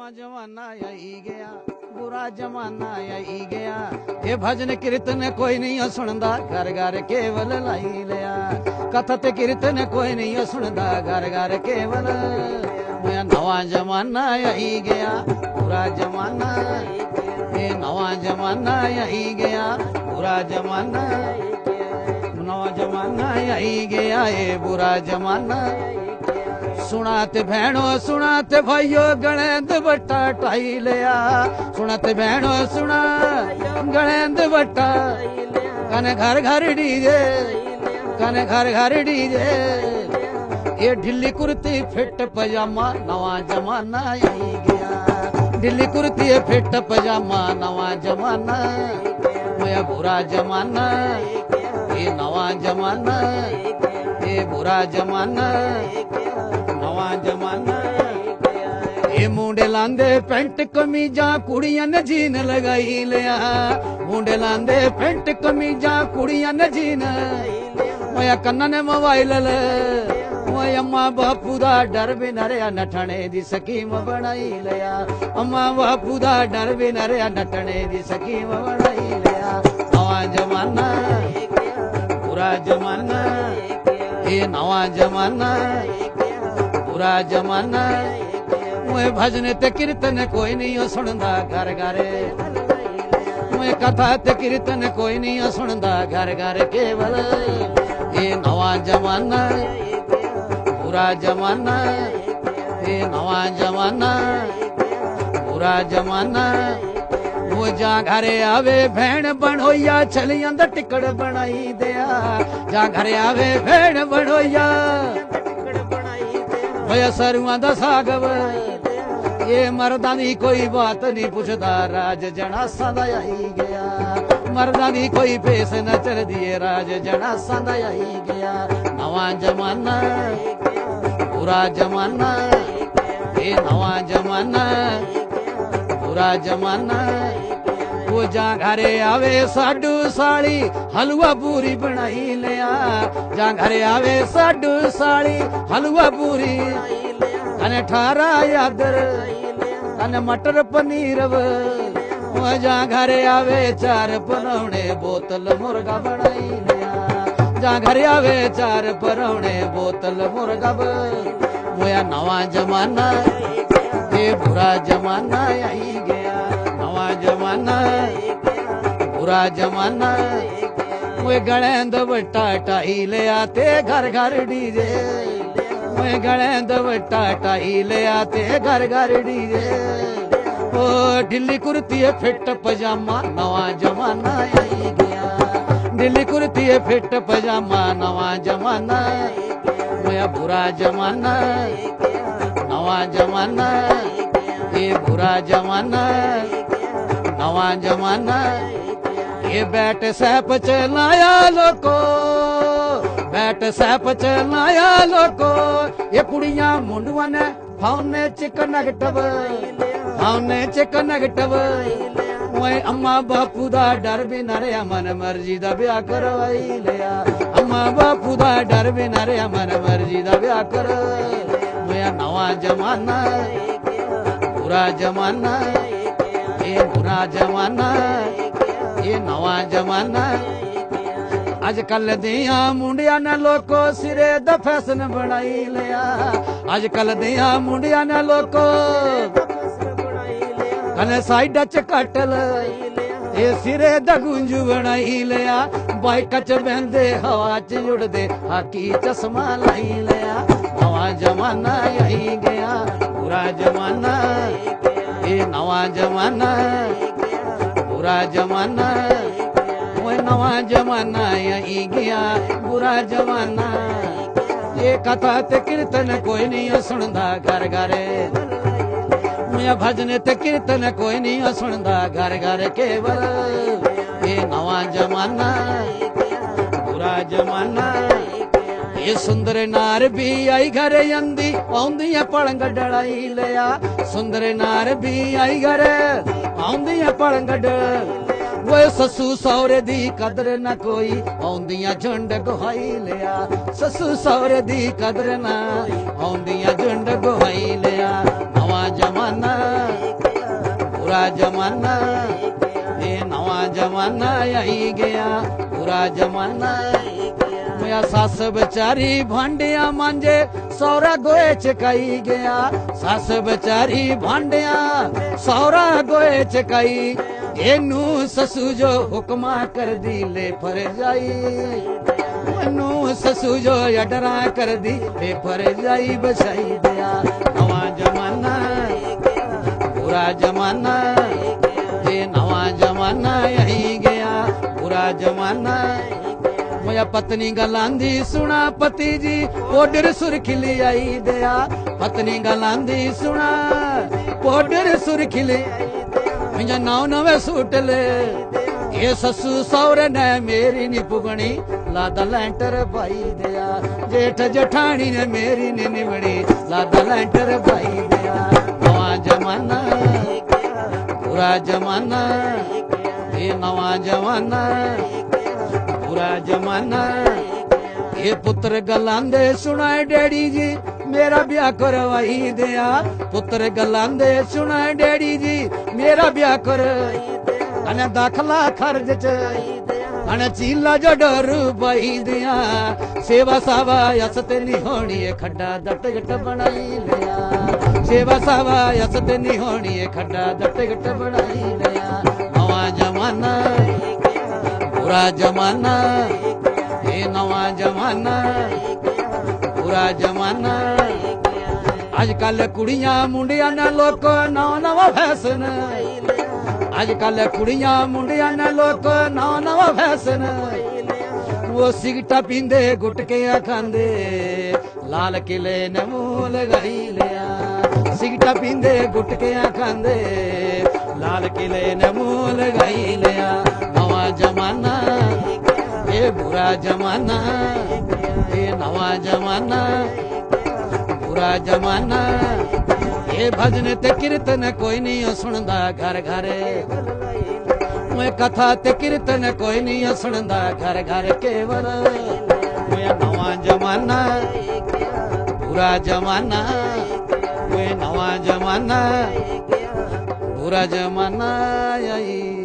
नवा जमाना आई गया, बुरा जमाना आई गया। ये भजन कीर्तन कोई नहीं सुनदा, घर घर केवल लाई लिया। कथा ते कीर्तन कोई नहीं सुनदा, घर घर केवल। नवा जमाना आई गया, बुरा जमाना। ये नवा जमाना आई गया, बुरा जमाना। नवा जमाना आई गया, ये बुरा जमाना। सुनाते भैणो सुनाते भाइयों, गणेंद बट्टा टाई लिया। सुनाते भैणो सुना गणेंद बट्टा। कने घर घर डीजे, कने घर घर डीजे। ये ढिल्ली कुर्ती फिट पजामा, नवा जमाना आई गया। ढिल्ली कुर्ती फिट पजामा, नवा जमाना। मोया बुरा जमाना, ये नवा जमाना। ये बुरा जमाना, नवा जमाना। ये मुंडे लांदे पेंट कमीजा, कुड़ियां ने जीन लगाई लिया। मुंडे लांदे पेंट कमीजा, कुड़ियां ने जीन। मोया कन्ना ने मोबाइल ले। मोया अम्मा बापू दा डर भी न रहा, नठने दी स्कीम बनाई लिया। अम्मा बापू दा डर भी न रहा, नठने दी स्कीम बनाई लिया। नवा जमाना, बुरा जमाना। ये नवा जमाना, बुरा जमाना। मुझे भजन ते कीर्तन कोई नहीं सुनदा, घर घर। मुझे कथा ते कीर्तन कोई नहीं सुनदा, घर घर केवल। ये नवा जमाना, बुरा जमाना। ये नवा जमाना, बुरा जमाना। वो जा घरे आवे भैन बनोया, चली अंदर टिकड़ बनाई दिया। जा घरे आवे भैन बनोया, भया सरुआ दा सागव। ये मर्दां दी कोई बात नहीं पुछदा, राज जनासा दा आई गया। मर्दां दी कोई पेस न चल दिए, राज जनासा दा आई गया। नवा जमाना, बुरा जमाना। ये नवा जमाना, बुरा जमाना। वो जा घरे आवे साडू साली, हलवा पूरी बनाई लिया। जा घरे आवे साडू साली, हलवा पूरी। कने 18 यादर, कने मटर पनीर। वो जा घरे आवे 4 परौणे, बोतल मुर्गा बनाई लिया। जा घरे आवे 4 परौणे, बोतल मुर्गा। मोया नवा जमाना, ये बुरा जमाना आई गया। नवा जमाना, बुरा जमाना। वो गणेंद बट्टा टाई लिया, ते घर घर डीजे। वो गणेंद बट्टा टाई लिया, ते घर घर डीजे। ओ ढिल्ली कुर्ती फिट पजामा, नवा जमाना आई गया। ढिल्ली कुर्ती फिट पजामा, नवा जमाना। मोया बुरा जमाना, नवा जमाना। ये बुरा जमाना, नवा जमाना। ये बैट सैप चलाया लोको, बैट सैप चलाया लोको। ये कुड़ियां मुंडुआ ने फाउने चिक नेगेटिव, फाउने चिक नेगेटिव। ओए अम्मा बापू दा डर भी न रहा, मन मर्जी दा ब्याह करवाई लिया। अम्मा बापू दा डर भी न रहा, मन मर्जी दा ब्याह कर। मोया नवा जमाना, बुरा जमाना। ये बुरा जमाना, ये नवा जमाना। अजकल दिया मुंडिया ने लोको सिरे दा फैशन बनाई लिया। अजकल दिया मुंडिया ने लोको कने साइड च कटल, ये सिरे दा गुंजू बनाई लिया। बाइक च बहंदे हवा च उड़दे, हाकी चश्मा लाई लिया। नवा जमाना आई गया, बुरा जमाना। ये नवा जमाना, बुरा जमाना। वो नवा जमाना आई गया, बुरा जमाना। ये कथा ते कीर्तन कोई नहीं सुनदा, घर घर। मुझे भजन ते कीर्तन कोई नहीं सुनदा, घर घर केवल। ये नवा जमाना, बुरा जमाना। ये सुंदर नार भी आई घर अंदी, आउंदी पलंग डलाई लिया। सुंदर नार भी आई घर आउंदी पलंग। वो ससू सौरे दी कदर न कोई, आउंदियां झुंड गुहाई लिया। ससू सौरे दी कदर न, आउंदियां झुंड गुहाई लिया। नवा जमाना, जमाना ये नवा जमाना आई गया बुरा जमाना मैं सस बेचारी भांडिया मांजे सौरा गोए चकाई गया सस बेचारी भांडिया सौरा गोए चकाई एनू ससू जो हुक्मा कर दी ले फर जाई नू ससू जो अडरा कर दी ले फर जाई बचाई दिया नवा जमाना बुरा जमाना ये नवा जमाना यही गया बुरा जमाना मोया पत्नी गलांदी सुना पति जी पोडर सुरखिली आई दिया पत्नी गलांदी सुना पोडर सुरखिली मुझे नाव नवे सूट ले ये ससू सौरे ने मेरी नी पुगणी लादा लैंटर पाई दिया जेठ जठानी ने मेरी नी निबड़ी लादा लैंटर पाई दिया नवा जमाना बुरा जमाना ये नवा जमाना बुरा जमाना ये पुत्र गलांदे सुनाए डैडी जी मेरा ब्याह करवाई दिया पुत्र गलांदे सुनाए डैडी जी मेरा ब्याह कर अने दाखला खर्च च अने चीला जो डर पाई दिया सेवा सावा यसते नहीं होनी खड्डा दट गट बनाई लिया सेवा सावा यसते नहीं होनी खड्डा दट गट बनाई लिया नवा जमाना बुरा जमाना ये नवा जमाना बुरा जमाना अजकल कुड़ियां मुंडिया ने लोग नवा नवा फैशन अजकल कुड़ियां मुंडिया ने लोग नवा नवा फैशन वो सिगटा पींदे गुटकियां खांदे लाल किले ने मुंह लगाई लिया सिगटा पींदे गुटकियां खांदे लाल किले ने मुंह लगाई लिया नवा जमाना ये बुरा जमाना ये नवा जमाना बुरा जमाना ये भजन ते कीर्तन कोई नहीं सुनदा घर घर मैं कथा ते कीर्तन कोई नहीं सुनदा घर घर केवल मैं नवा जमाना बुरा जमाना मैं नवा जमाना बुरा जमाना आई